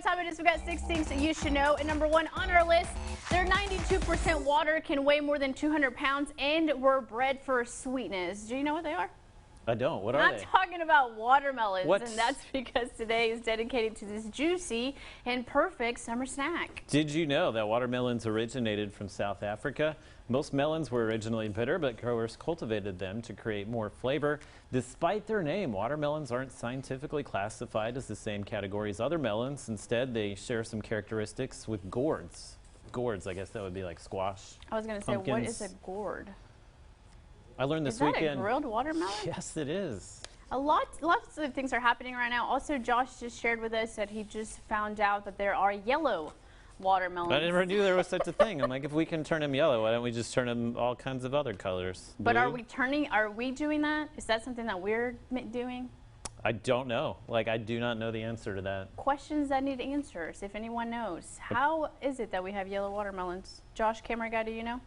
Time it is. We've got 6 things that you should know. And number 1 on our list, they're 92% water, can weigh more than 200 pounds, and were bred for sweetness. Do you know what they are? I don't. What are they? I'm talking about watermelons, What? and that's because today is dedicated to this juicy and perfect summer snack. Did you know that watermelons originated from South Africa? Most melons were originally bitter, but growers cultivated them to create more flavor. Despite their name, watermelons aren't scientifically classified as the same category as other melons. Instead, they share some characteristics with gourds. Gourds, I guess that would be like squash. I was going to say, what is a gourd? I learned this weekend. Is that weekend. a grilled watermelon? Yes, it is. Lots of things are happening right now. Also, Josh just shared with us that he just found out that there are yellow watermelons. I never knew there was such a thing. I'm like, if we can turn them yellow, why don't we just turn them all kinds of other colors? But Blue? are we doing that? Is that something that we're doing? I don't know. Like, I do not know the answer to that. Questions that need answers, if anyone knows. How is it that we have yellow watermelons? Josh, camera guy, do you know?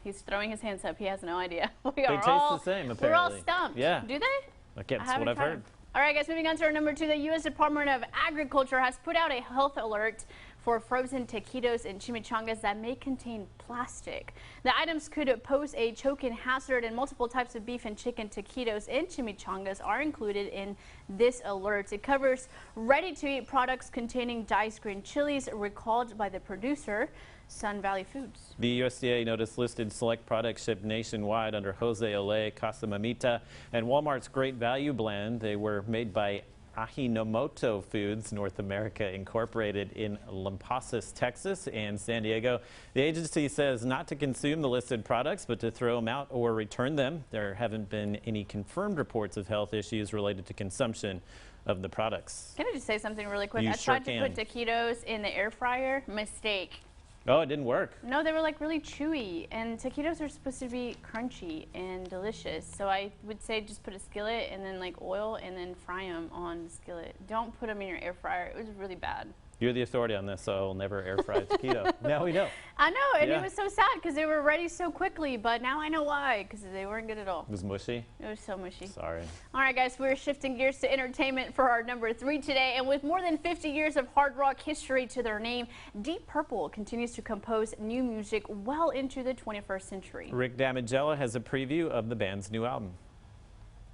He's throwing his hands up. He has no idea. They taste the same, apparently. We're all stumped. Yeah. Do they? That's what I've heard. All right, guys, moving on to our number 2. The U.S. Department of Agriculture has put out a health alert for frozen taquitos and chimichangas that may contain plastic. The items could pose a choking hazard, and multiple types of beef and chicken taquitos and chimichangas are included in this alert. It covers ready-to-eat products containing diced green chilies recalled by the producer, Sun Valley Foods. The USDA notice listed select products shipped nationwide under Jose Olé, Casa Mamita, and Walmart's Great Value blend. They were made by Ajinomoto Foods North America Incorporated in Lampasas, Texas and San Diego. The agency says not to consume the listed products, but to throw them out or return them. There haven't been any confirmed reports of health issues related to consumption of the products. Can I just say something really quick? You I tried sure to put taquitos in the air fryer. Mistake. Oh, it didn't work. No, they were like really chewy, and taquitos are supposed to be crunchy and delicious. So I would say just put a skillet and then like oil and then fry them on the skillet. Don't put them in your air fryer. It was really bad. You're the authority on this, so I'll never air fry a taquito. Now we know. I know, and it was so sad because they were ready so quickly, but now I know why, because they weren't good at all. It was mushy? It was so mushy. Sorry. All right, guys, we're shifting gears to entertainment for our number 3 today, and with more than 50 years of hard rock history to their name, Deep Purple continues to compose new music well into the 21st century. Rick Damigella has a preview of the band's new album.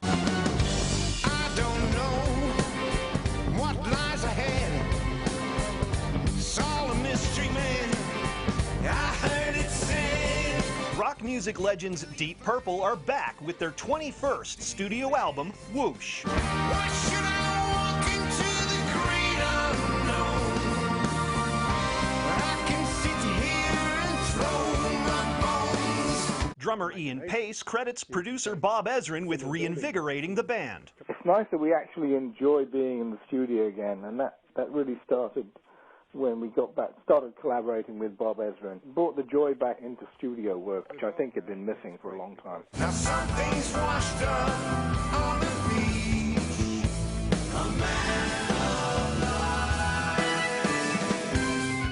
I don't know what lies ahead. Rock music legends Deep Purple are back with their 21st studio album, Whoosh. Why should I walk into the great unknown? I can sit here and throw my bones. Drummer Ian Pace credits producer Bob Ezrin with reinvigorating the band. It's nice that we actually enjoy being in the studio again, and that really started when we started collaborating with Bob Ezrin. Brought the joy back into studio work, which I think had been missing for a long time. Now something's washed up on the beach. A man alive.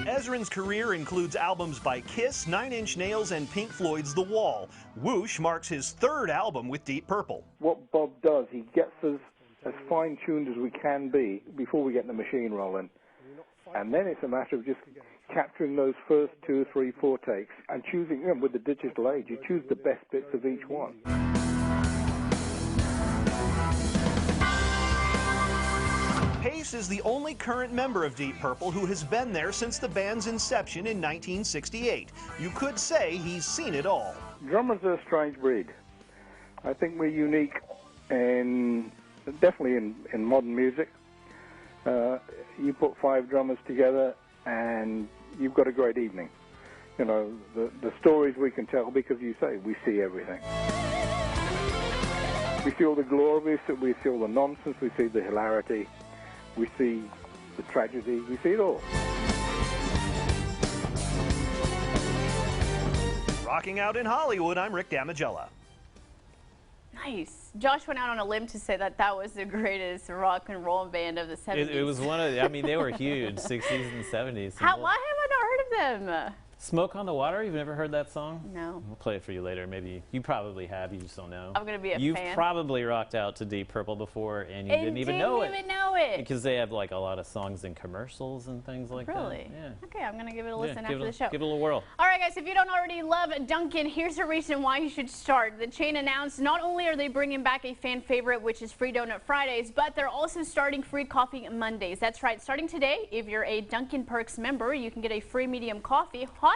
Ezrin's career includes albums by Kiss, Nine Inch Nails, and Pink Floyd's The Wall. Whoosh marks his 3rd album with Deep Purple. What Bob does, he gets us as fine-tuned as we can be before we get the machine rolling. And then it's a matter of just capturing those first 2, 3, 4 takes and choosing, with the digital age, you choose the best bits of each one. Pace is the only current member of Deep Purple who has been there since the band's inception in 1968. You could say he's seen it all. Drummers are a strange breed. I think we're unique definitely in modern music. You put 5 drummers together and you've got a great evening. You know, the stories we can tell because we see everything. We see all the glory, we see all the nonsense, we see the hilarity, we see the tragedy, we see it all. Rocking out in Hollywood, I'm Rick Damigella. Nice. Josh went out on a limb to say that was the greatest rock and roll band of the 70s. It was one of, I mean, they were huge, 60s and 70s. Why have I not heard of them? Smoke on the Water? You've never heard that song? No. We'll play it for you later. Maybe you probably have. You just don't know. I'm gonna be a You've fan. probably rocked out to Deep Purple before, and you didn't even know it. Because they have like a lot of songs in commercials and things like that. Really? Yeah. Okay, I'm gonna give it a listen Yeah, after the show. Give it a little whirl. All right, guys, if you don't already love Dunkin', here's a reason why you should start. The chain announced not only are they bringing back a fan favorite, which is free donut Fridays, but they're also starting free coffee Mondays. That's right. Starting today, if you're a Dunkin' Perks member, you can get a free medium coffee, hot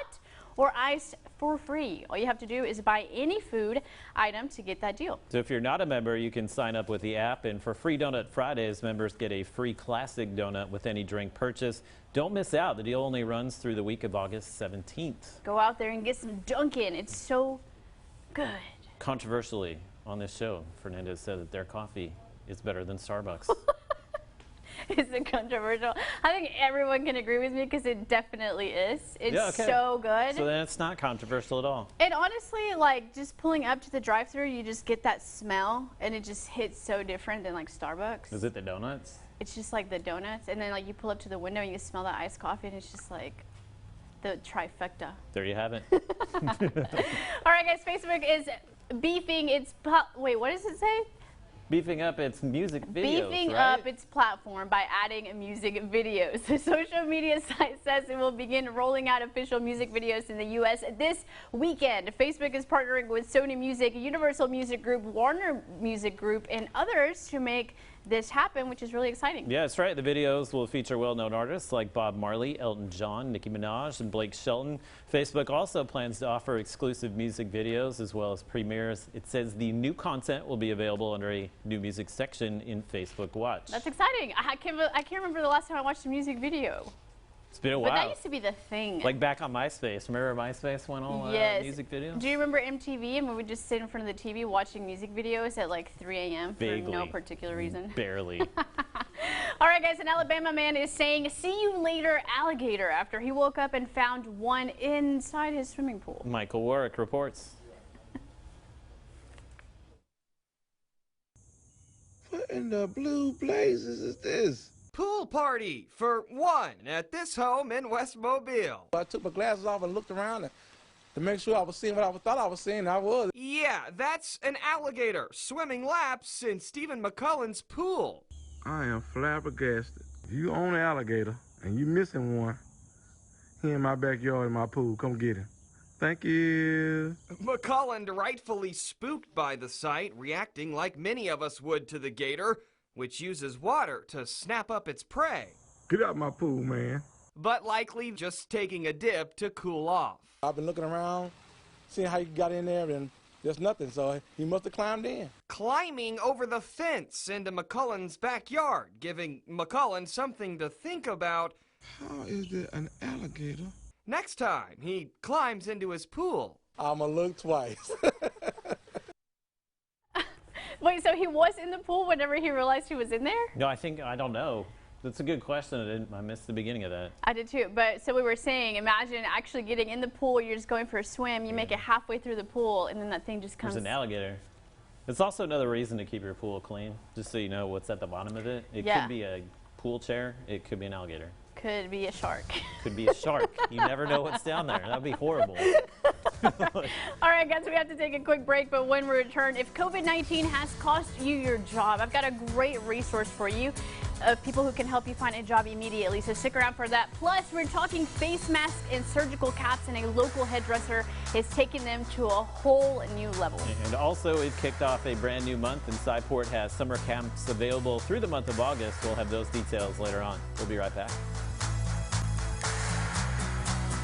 or iced, for free. All you have to do is buy any food item to get that deal. So if you're not a member, you can sign up with the app, and for free Donut Fridays, members get a free classic donut with any drink purchase. Don't miss out. The deal only runs through the week of August 17th. Go out there and get some Dunkin'. It's so good. Controversially, on this show, Fernandez said that their coffee is better than Starbucks. Is it controversial? I think everyone can agree with me because it definitely is. It's so good. So then it's not controversial at all. And honestly, like just pulling up to the drive-thru, you just get that smell, and it just hits so different than like Starbucks. Is it the donuts? It's just like the donuts, and then like you pull up to the window and you smell that iced coffee, and it's just like the trifecta. There you have it. All right, guys, Facebook is beefing its wait, what does it say? Beefing up its music videos, Beefing right? up its platform by adding music videos. The social media site says it will begin rolling out official music videos in the U.S. this weekend. Facebook is partnering with Sony Music, Universal Music Group, Warner Music Group, and others to make this happen, which is really exciting. Yeah, that's right. The videos will feature well-known artists like Bob Marley, Elton John, Nicki Minaj, and Blake Shelton. Facebook also plans to offer exclusive music videos as well as premieres. It says the new content will be available under a new music section in Facebook Watch. That's exciting. I can't remember the last time I watched a music video. It's been a while. But that used to be the thing. Like back on MySpace. Remember MySpace went all music videos? Do you remember MTV and we would just sit in front of the TV watching music videos at like 3 a.m. for no particular reason? Barely. All right, guys, an Alabama man is saying, "See you later, alligator," after he woke up and found one inside his swimming pool. Michael Warwick reports. What in the blue blazes is this? Pool party for one at this home in West Mobile. I took my glasses off and looked around to make sure I was seeing what I thought I was seeing. I was. Yeah, that's an alligator swimming laps in Stephen McCullen's pool. I am flabbergasted. If you own an alligator and you missing one, he in my backyard in my pool. Come get him. Thank you. McCullen rightfully spooked by the sight, reacting like many of us would to the gator, which uses water to snap up its prey. Get out my pool, man. But likely just taking a dip to cool off. I've been looking around, seeing how you got in there, and there's nothing, so he must have climbed in. Climbing over the fence into McCullen's backyard, giving McCullen something to think about. How is there an alligator? Next time he climbs into his pool. I'ma look twice. Wait, so he was in the pool whenever he realized he was in there? No, I don't know. That's a good question. I missed the beginning of that. I did too. But so we were saying, imagine actually getting in the pool, you're just going for a swim, you make it halfway through the pool, and then that thing just comes. There's an alligator. It's also another reason to keep your pool clean, just so you know what's at the bottom of it. It could be a pool chair. It could be an alligator. Could be a shark. Could be a shark. You never know what's down there. That would be horrible. All right, guys, we have to take a quick break, but when we return, if COVID-19 has cost you your job, I've got a great resource for you of people who can help you find a job immediately. So stick around for that. Plus, we're talking face masks and surgical caps, and a local hairdresser is taking them to a whole new level. And also, it kicked off a brand new month, and Cyport has summer camps available through the month of August. We'll have those details later on. We'll be right back.